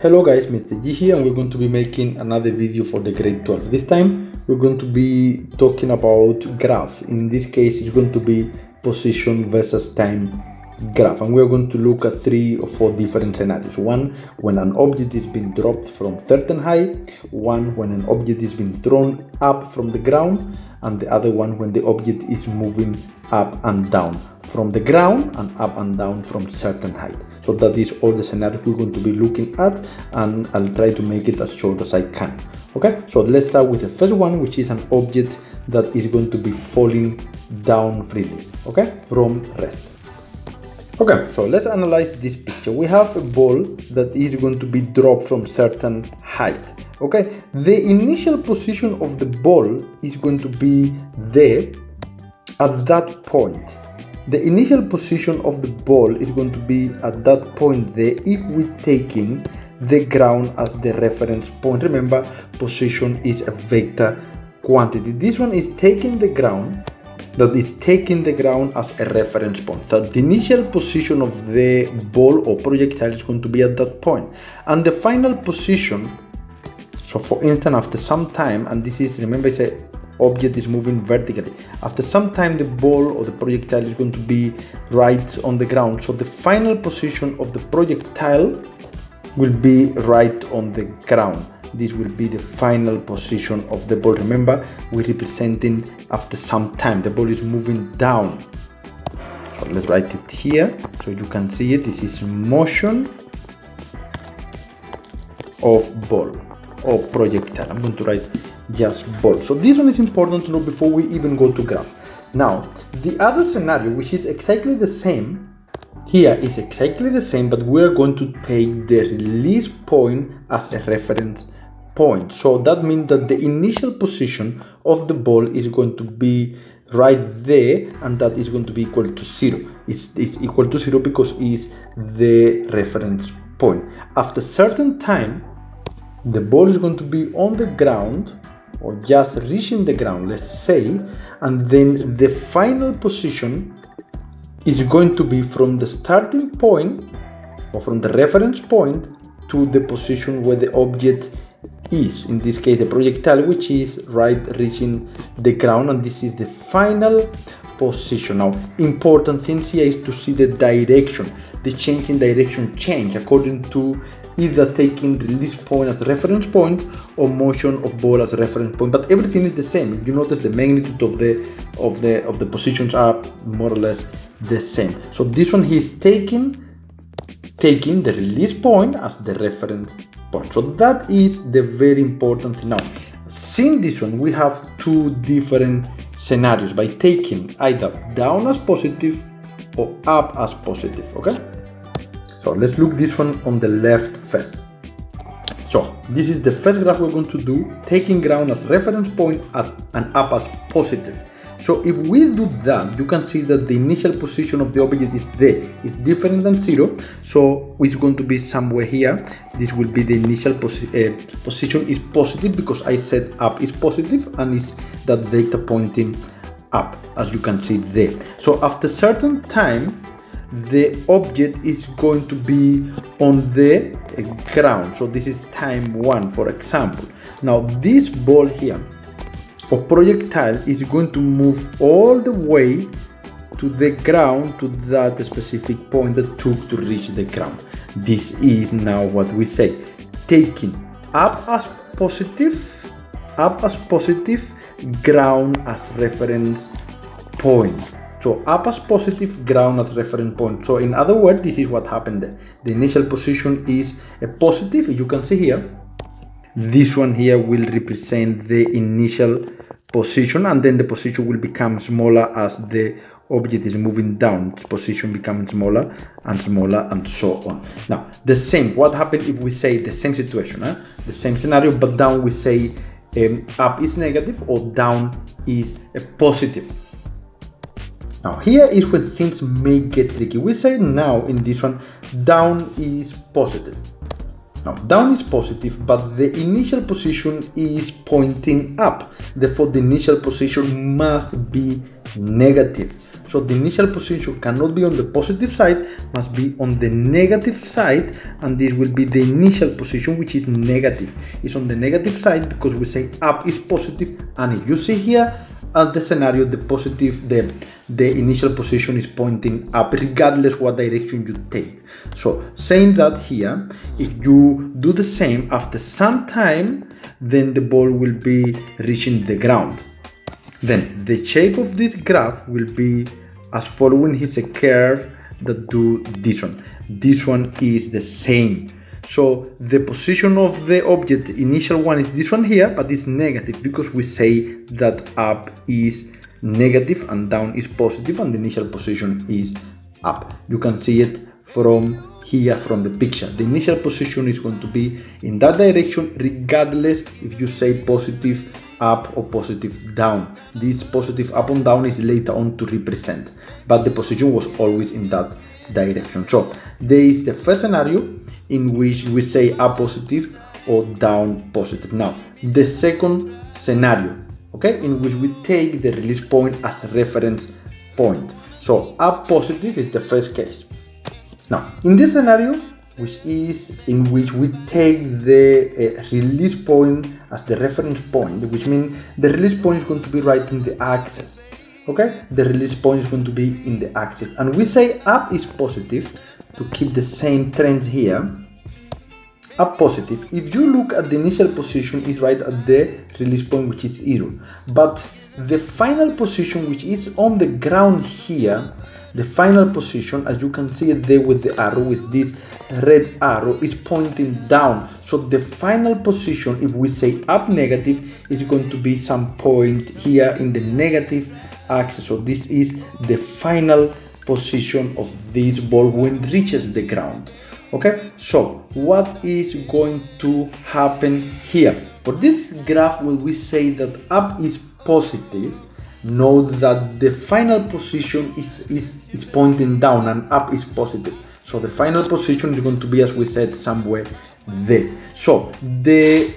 Hello guys, Mr. G here, and we're going to be making another video for the grade 12. This time we're going to be talking about graph. In this case it's going to be position versus time graph, and we're going to look at 3 or 4 different scenarios. One, when an object is being dropped from certain height. One, when an object is being thrown up from the ground. And the other one, when the object is moving up and down from the ground and up and down from certain height. So that is all the scenarios we're going to be looking at, and I'll try to make it as short as I can. Okay, so let's start with the first one, which is an object that is going to be falling down freely, okay, from rest. Okay, so let's analyze this picture. We have a ball that is going to be dropped from certain height. Okay, the initial position of the ball is going to be there at that point. The initial position of the ball is going to be at that point there if we're taking the ground as the reference point. Remember, position is a vector quantity. This one is taking the ground, that is taking the ground as a reference point. So the initial position of the ball or projectile is going to be at that point. And the final position, so for instance, after some time, and this is, remember, it's a object is moving vertically. After some time, the ball or the projectile is going to be right on the ground. So the final position of the projectile will be right on the ground. This will be the final position of the ball. Remember, we're representing after some time. The ball is moving down. So let's write it here so you can see it. This is motion of ball or projectile. I'm going to write just ball. So this one is important to know before we even go to graph. Now, the other scenario, which is exactly the same, here is exactly the same, but we're going to take the release point as a reference point. So that means that the initial position of the ball is going to be right there, and that is going to be equal to 0. It's equal to 0 because it's the reference point. After certain time, the ball is going to be on the ground or just reaching the ground, let's say, and then the final position is going to be from the starting point or from the reference point to the position where the object is, in this case the projectile, which is right reaching the ground, and this is the final position. Now, important things here is to see the direction. The change in direction change according to either taking release point as reference point or motion of ball as reference point, but everything is the same. If you notice, the magnitude of the positions are more or less the same. So this one, he's taking the release point as the reference point. So that is the very important thing. Now, seeing this one, we have 2 different scenarios by taking either down as positive or up as positive. Okay, so let's look this one on the left first. So this is the first graph we're going to do, taking ground as reference point and up as positive. So if we do that, you can see that the initial position of the object is there. It's different than 0, so it's going to be somewhere here. This will be the initial position is positive because I said up is positive, and is that vector pointing up, as you can see there. So after certain time, the object is going to be on the ground. So this is time 1, for example. Now this ball here or projectile is going to move all the way to the ground, to that specific point that took to reach the ground. This is now what we say, taking up as positive, ground as reference point. So up as positive, ground as reference point. So in other words, this is what happened there. The initial position is a positive. You can see here, this one here will represent the initial position, and then the position will become smaller as the object is moving down. Its position becomes smaller and smaller, and so on. Now, the same, what happens if we say the same situation, the same scenario, but down we say up is negative or down is a positive. Now here is when things may get tricky. We say now in this one, down is positive. Now down is positive, but the initial position is pointing up. Therefore the initial position must be negative. So the initial position cannot be on the positive side, must be on the negative side, and this will be the initial position, which is negative. It's on the negative side because we say up is positive, and if you see here at the scenario, the initial position is pointing up regardless what direction you take. So saying that here, if you do the same after some time, then the ball will be reaching the ground. Then the shape of this graph will be as following. Is a curve that do this one. This one is the same. So the position of the object, initial one, is this one here, but it's negative because we say that up is negative and down is positive, and the initial position is up. You can see it from here, from the picture. The initial position is going to be in that direction regardless if you say positive up or positive down. This positive up and down is later on to represent, but the position was always in that direction. So there is the first scenario in which we say up positive or down positive. Now the second scenario, okay, in which we take the release point as a reference point. So up positive is the first case. Now in this scenario, which is in which we take the release point as the reference point, which means the release point is going to be right in the axis. Okay, the release point is going to be in the axis, and we say up is positive to keep the same trends here. Up positive. If you look at the initial position, is right at the release point, which is 0, but the final position, which is on the ground here, the final position, as you can see it there with the arrow, with this red arrow, is pointing down. So the final position, if we say up negative, is going to be some point here in the negative axis. So this is the final position of this ball when it reaches the ground. Okay, so what is going to happen here? For this graph, when we say that up is positive, note that the final position is pointing down and up is positive. So the final position is going to be, as we said, somewhere there. So the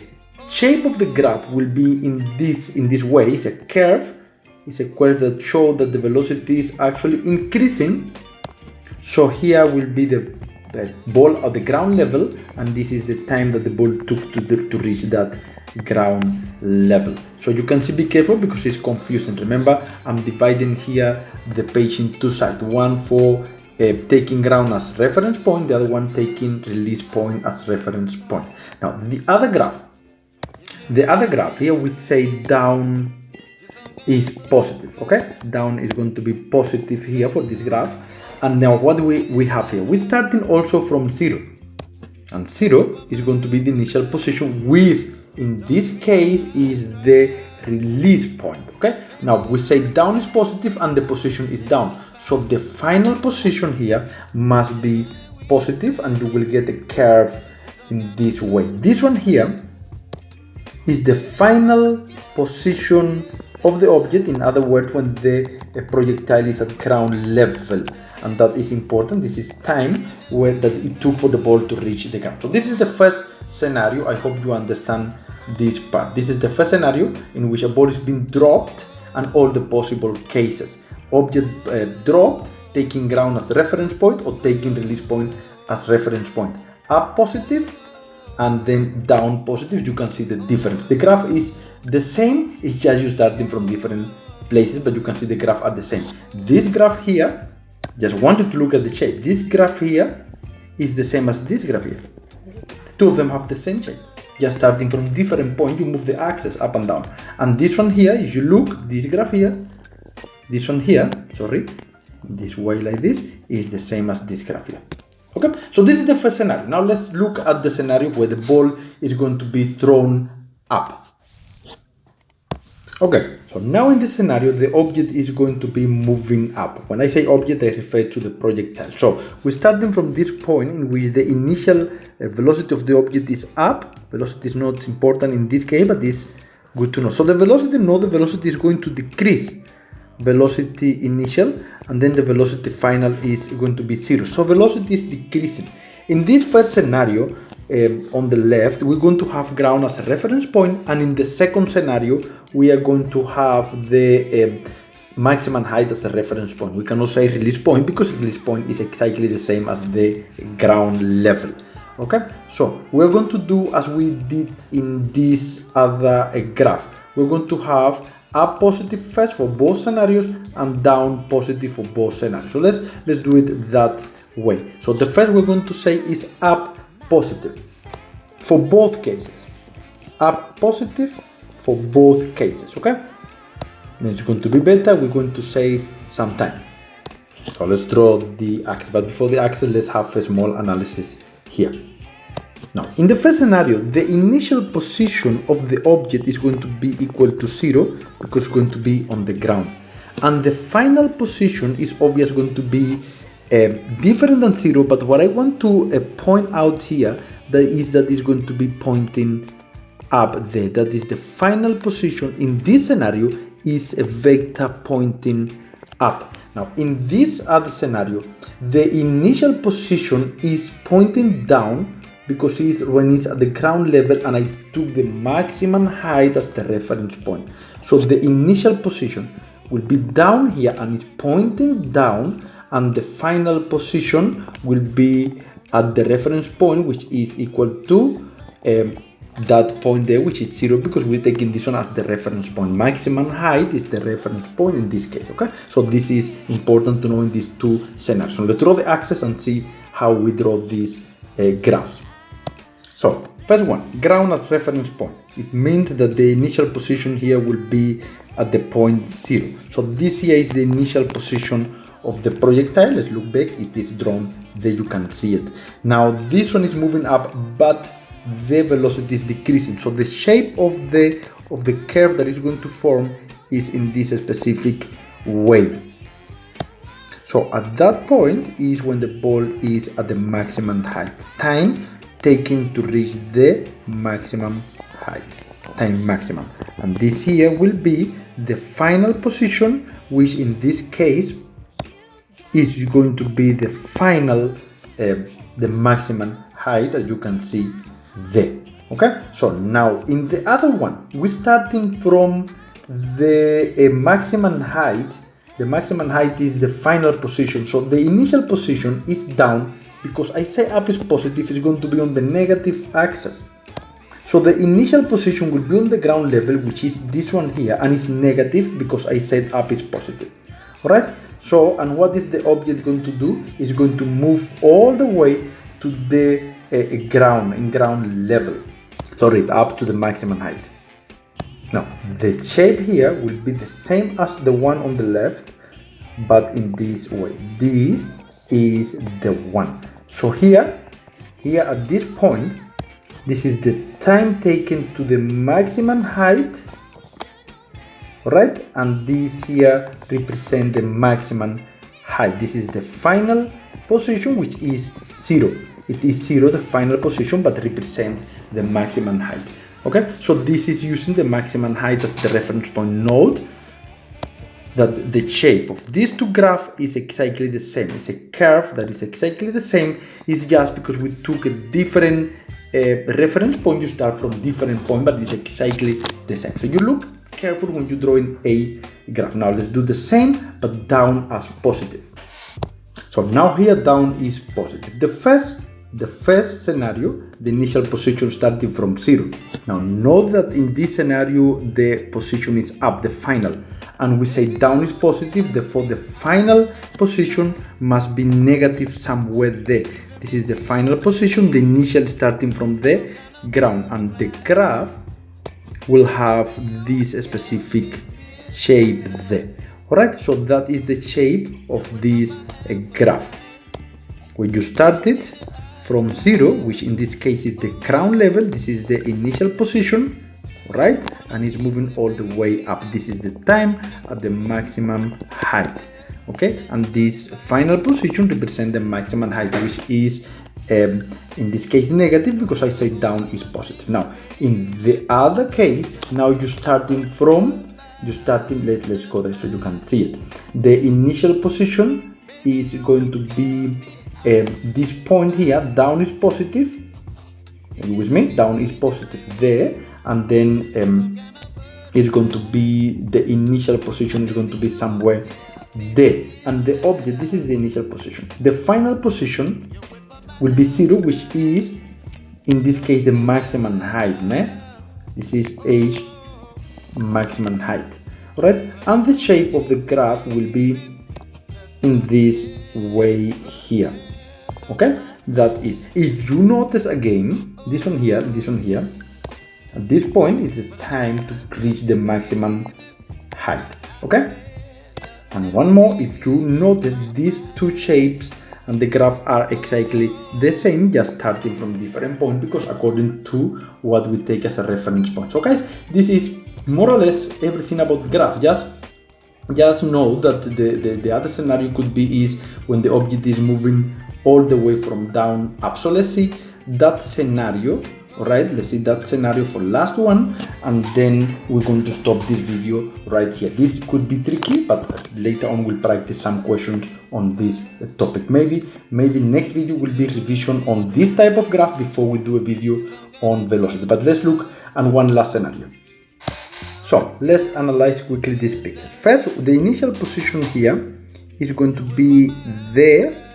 shape of the graph will be in this way. It's a curve. It's a curve that shows that the velocity is actually increasing. So here will be the ball at the ground level, and this is the time that the ball took to reach that ground level. So you can see, be careful because it's confusing. Remember, I'm dividing here the page in two sides, one for taking ground as reference point, the other one taking release point as reference point. Now the other graph here, we say down is positive. Okay, down is going to be positive here for this graph. And now what do we have here? We're starting also from 0, and 0 is going to be the initial position with, in this case, is the release point. Okay, now we say down is positive and the position is down, so the final position here must be positive, and you will get a curve in this way. This one here is the final position of the object, in other words, when the projectile is at ground level, and that is important. This is time that it took for the ball to reach the ground. So this is the first scenario. I hope you understand this part. This is the first scenario in which a ball is being dropped, and all the possible cases: object dropped, taking ground as reference point, or taking release point as reference point. Up positive and then down positive. You can see the difference. The graph is the same, it's just you starting from different places, but you can see the graph are the same. This graph here, just wanted to look at the shape. This graph here is the same as this graph here. The two of them have the same shape. Just starting from different point, you move the axis up and down. And this one here, if you look, this graph here, this one here, sorry, this way like this, is the same as this graph here. Okay, so this is the first scenario. Now let's look at the scenario where the ball is going to be thrown up. Okay, so now in this scenario, the object is going to be moving up. When I say object, I refer to the projectile. So we're starting from this point in which the initial velocity of the object is up. Velocity is not important in this case, but it's good to know. So the velocity is going to decrease. Velocity initial, and then the velocity final is going to be 0. So velocity is decreasing. In this first scenario, on the left, we're going to have ground as a reference point, and in the second scenario, we are going to have the maximum height as a reference point. We cannot say release point because release point is exactly the same as the ground level. Okay, so we're going to do as we did in this other graph. We're going to have up positive first for both scenarios and down positive for both scenarios. So let's do it that way. So the first we're going to say is up positive for both cases. Up positive for both cases. Okay, then it's going to be better. We're going to save some time. So let's draw the axis, but before the axis, let's have a small analysis here. Now, in the first scenario, the initial position of the object is going to be equal to 0 because it's going to be on the ground. And the final position is obviously going to be different than 0, but what I want to point out here that it's going to be pointing up there. That is the final position in this scenario is a vector pointing up. Now, in this other scenario, the initial position is pointing down because when it's at the ground level and I took the maximum height as the reference point. So the initial position will be down here and it's pointing down, and the final position will be at the reference point, which is equal to that point there, which is 0, because we're taking this one as the reference point. Maximum height is the reference point in this case. Okay, so this is important to know in these two scenarios. So let's draw the axis and see how we draw these graphs. So first one, ground as reference point. It means that the initial position here will be at the point 0. So this here is the initial position of the projectile. Let's look back. It is drawn there, you can see it. Now this one is moving up, but the velocity is decreasing. So the shape of the curve that is going to form is in this specific way. So at that point is when the ball is at the maximum height. Time taken to reach the maximum height, time maximum, and this here will be the final position, which in this case is going to be the final the maximum height, as you can see there. Okay, so now in the other one, we're starting from the maximum height. The maximum height is the final position, so the initial position is down. Because I say up is positive, it's going to be on the negative axis. So the initial position will be on the ground level, which is this one here, and it's negative because I said up is positive. Alright? So, and what is the object going to do? It's going to move all the way to the ground level. Sorry, up to the maximum height. Now, the shape here will be the same as the one on the left, but in this way. This is the one. So here at this point, this is the time taken to the maximum height, right? And this here represent the maximum height. This is the final position, which is 0. It is 0, the final position, but represent the maximum height. Okay, so this is using the maximum height as the reference point. Note that the shape of these two graphs is exactly the same. It's a curve that is exactly the same. It's just because we took a different reference point. You start from different point, but it's exactly the same. So you look careful when you're drawing a graph. Now let's do the same, but down as positive. So now here down is positive. The first scenario, the initial position starting from 0. Now note that in this scenario the position is up, the final, and we say down is positive, therefore the final position must be negative somewhere there. This is the final position, the initial starting from the ground, and the graph will have this specific shape there. Alright, so that is the shape of this graph. When you started from 0, which in this case is the ground level, this is the initial position, right? And it's moving all the way up. This is the time at the maximum height. Okay, and this final position represents the maximum height, which is in this case negative because I say down is positive. Now in the other case, now let's go there so you can see it. The initial position is going to be this point here. Down is positive. Are you with me? Down is positive there, and then is going to be, the initial position is going to be somewhere there, and the object, this is the initial position. The final position will be 0, which is in this case the maximum height. This is h maximum height. Alright, and the shape of the graph will be in this way here. Okay, that is, if you notice again, this one here, at this point is the time to reach the maximum height. Okay, and one more, if you notice, these two shapes and the graph are exactly the same, just starting from different points, because according to what we take as a reference point. So guys, this is more or less everything about the graph. Just know that the other scenario could be is when the object is moving all the way from down up. So let's see that scenario. Alright, let's see that scenario for last one, and then we're going to stop this video right here. This could be tricky, but later on we'll practice some questions on this topic. Maybe next video will be revision on this type of graph before we do a video on velocity. But let's look at one last scenario. So let's analyze quickly this picture. First, the initial position here is going to be there.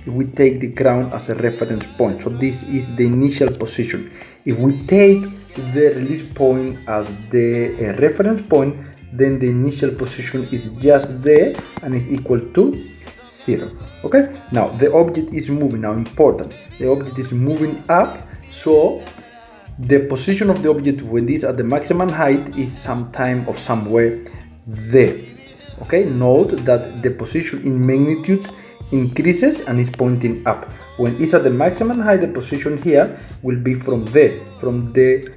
If we take the ground as a reference point, so this is the initial position. If we take the release point as the reference point, then the initial position is just there and is equal to 0. Okay, now the object is moving. Now important, the object is moving up, so the position of the object when it is at the maximum height is sometime or somewhere there. Okay, note that the position in magnitude increases and is pointing up. When it's at the maximum height, the position here will be from there, from the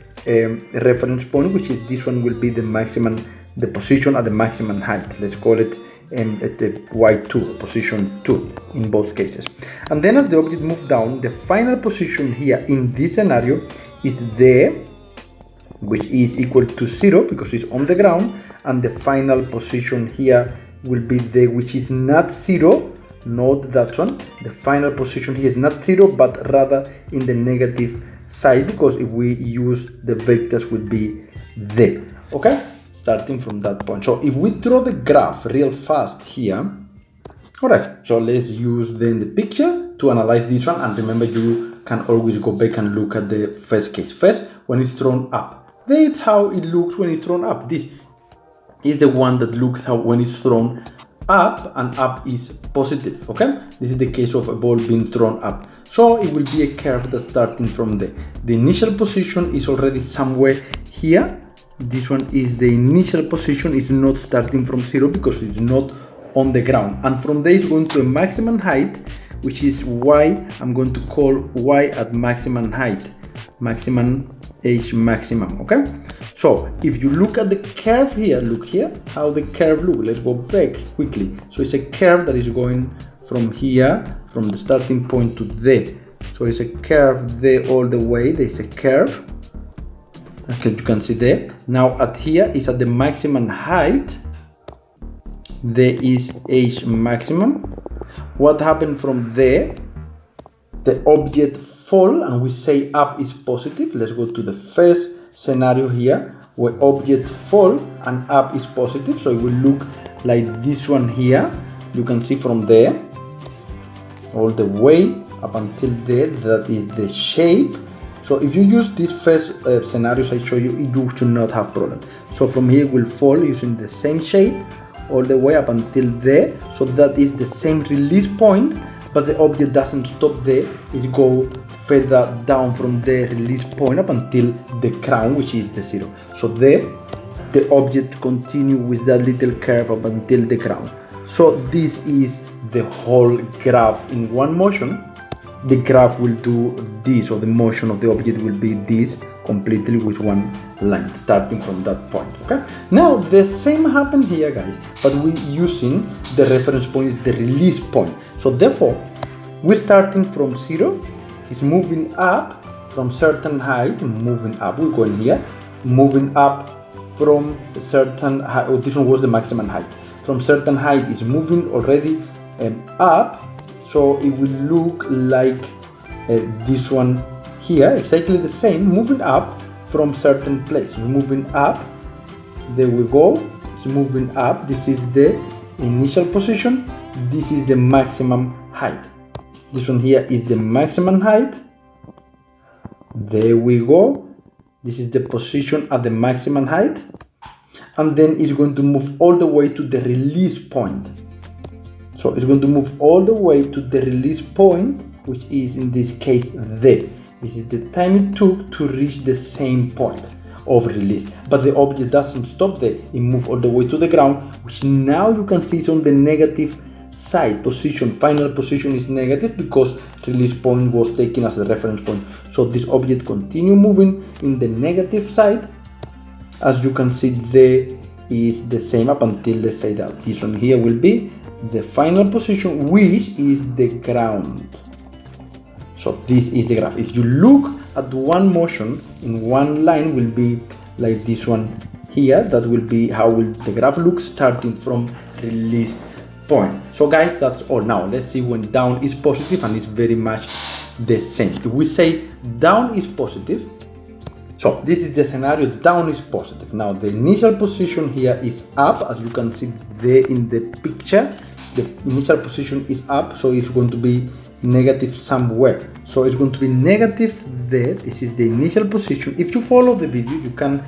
reference point, which is this one, will be the maximum, the position at the maximum height. Let's call it at the y2, position 2 in both cases. And then as the object moves down, the final position here in this scenario is there, which is equal to 0 because it's on the ground, and the final position here will be there, which is not 0. Note that one, the final position here is not 0, but rather in the negative side, because if we use the vectors will be there. Okay, starting from that point. So if we draw the graph real fast here, alright, so let's use then the picture to analyze this one. And remember, you can always go back and look at the first case. First, when it's thrown up, that's how it looks when it's thrown up. This is the one that looks how when it's thrown up, and up is positive. Okay, this is the case of a ball being thrown up, so it will be a curve that's starting from there. The initial position is already somewhere here. This one is the initial position, is not starting from 0 because it's not on the ground, and from there it's going to a maximum height, which is y. I'm going to call y at maximum height, maximum h maximum. Okay, so if you look at the curve here, look here how the curve looks. Let's go back quickly. So it's a curve that is going from here, from the starting point to there. So it's a curve there all the way. There's a curve, okay, you can see there. Now at here is at the maximum height, there is h maximum. What happened from there? The object fall, and we say up is positive. Let's go to the first scenario here, where object fall and up is positive, so it will look like this one here. You can see from there all the way up until there, that is the shape. So if you use these first scenarios I show you, you should not have problem. So from here it will fall using the same shape all the way up until there, so that is the same release point, but the object doesn't stop there, it go further down from the release point up until the crown, which is the 0. So there the object continue with that little curve up until the crown. So this is the whole graph in one motion. The graph will do this, or the motion of the object will be this completely with one line starting from that point. Okay, now the same happened here, guys, but we using the reference point is the release point. So therefore we're starting from 0, it's moving up from certain height, moving up, we're going here, moving up from a certain height. Oh, this one was the maximum height. From certain height is moving already up, so it will look like this one here, exactly the same, moving up from certain place. We're moving up there we go, it's moving up. This is the initial position, this is the maximum height. This one here is the maximum height. There we go, this is the position at the maximum height, and then it's going to move all the way to the release point. So it's going to move all the way to the release point, which is in this case there. This is the time it took to reach the same point of release. But the object doesn't stop there, it moves all the way to the ground, which now you can see is on the negative side position. Final position is negative because release point was taken as the reference point. So this object continue moving in the negative side. As you can see, there is the same up until the side out. This one here will be the final position, which is the ground. So this is the graph. If you look at one motion in one line, will be like this one here. That will be how will the graph look starting from release point. So guys, that's all. Now let's see when down is positive, and it's very much the same. If we say down is positive, so this is the scenario, down is positive. Now the initial position here is up, as you can see there in the picture. The initial position is up, so it's going to be negative somewhere. So it's going to be negative there. This is the initial position. If you follow the video, you can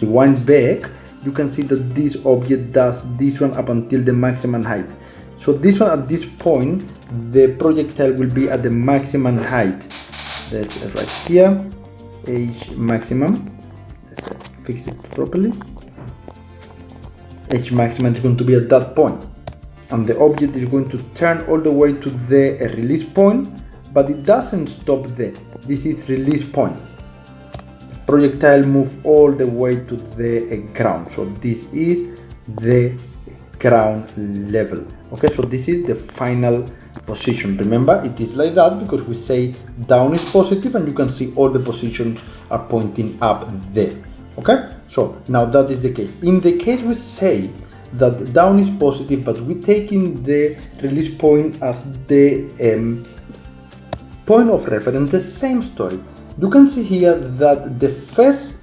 rewind back. You can see that this object does this one up until the maximum height. So this one at this point, the projectile will be at the maximum height. That's right here, H maximum. Let's fix it properly. H maximum is going to be at that point. And the object is going to turn all the way to the release point, but it doesn't stop there. This is release point. The projectile move all the way to the ground. So this is the ground level. Okay, so this is the final position. Remember, it is like that because we say down is positive, and you can see all the positions are pointing up there. Okay, so now that is the case. In the case we say that down is positive, but we taking the release point as the point of reference, the same story. You can see here that the first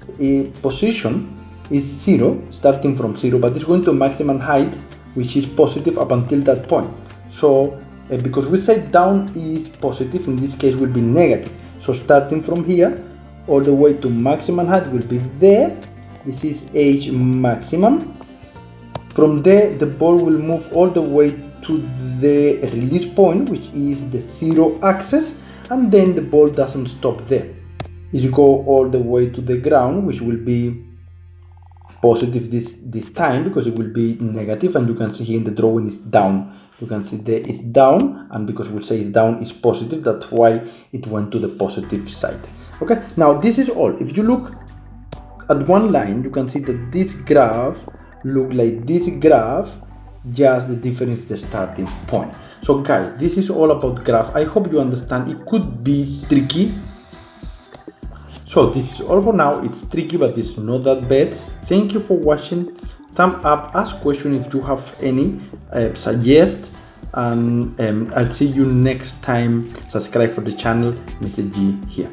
position is 0, starting from 0, but it's going to maximum height, which is positive up until that point. So because we say down is positive, in this case will be negative. So starting from here all the way to maximum height will be there. This is H maximum. From there, the ball will move all the way to the release point, which is the 0 axis, and then the ball doesn't stop there. It go all the way to the ground, which will be positive this time because it will be negative, and you can see here in the drawing is down. You can see there is down, and because we say it's down is positive, that's why it went to the positive side. Okay, now this is all. If you look at one line, you can see that this graph look like this graph, just the difference is the starting point. So guys, this is all about graph. I hope you understand. It could be tricky. So this is all for now. It's tricky, but it's not that bad. Thank you for watching. Thumb up, ask question if you have any, suggest, and I'll see you next time. Subscribe for the channel. Mr. G here.